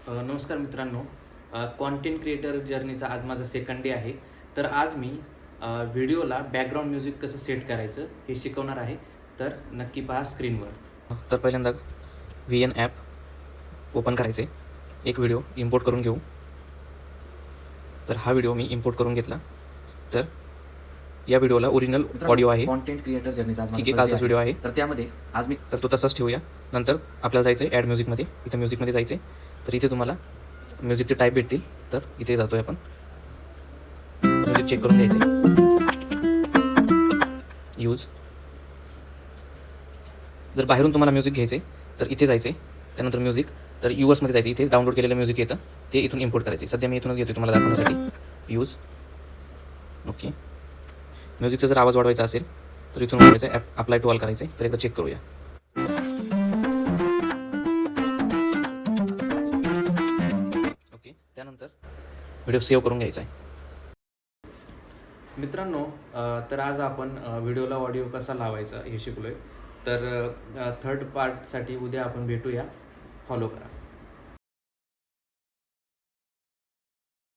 नमस्कार मित्रांनो. Content creator जर्नीचा आज माझा सेकंड डे आहे. तर आज मी व्हिडिओला बॅकग्राऊंड म्युझिक कसं सेट करायचं हे शिकवणार आहे. तर नक्की पहा स्क्रीनवर. तर पहिल्यांदा VN ॲप ओपन करायचे. एक व्हिडिओ इम्पोर्ट करून घेऊ. तर हा व्हिडिओ मी इम्पोर्ट करून घेतला. तर या व्हिडिओला ओरिजिनल ऑडिओ आहे. कॉन्टेंट क्रिएटर जर्नीचा ठीक आहे, कालचाच व्हिडिओ आहे. तर त्यामध्ये आज मी तर तो तसाच ठेवूया. नंतर आपल्याला जायचं आहे ॲड म्युझिकमध्ये. इथं म्युझिकमध्ये जायचं आहे. तर इथे तुम्हाला म्युझिकचे टाईप भेटतील. तर इथे जातो आहे आपण. म्युझिक चेक करून घ्यायचं आहे. यूज. जर बाहेरून तुम्हाला म्युझिक घ्यायचं आहे तर इथे जायचं आहे. त्यानंतर म्युझिक. तर युवर्समध्ये जायचं. इथे डाउनलोड केलेलं म्युझिक येतं ते इथून इम्पोर्ट करायचे. सध्या मी इथूनच घेतो तुम्हाला दाखवण्यासाठी. यूज. ओके. म्युझिकचा जर आवाज वाढवायचा असेल तर इथून वाढवायचा आहे. अप्लाय टू ऑल करायचं आहे. तर एकदा चेक करूया. ओके. त्यानंतर व्हिडिओ सेव्ह करून घ्यायचा आहे. मित्रांनो, तर आज आपण व्हिडिओला ऑडिओ कसा लावायचा हे शिकलो आहे. तर थर्ड पार्टसाठी उद्या आपण भेटूया. फॉलो करा.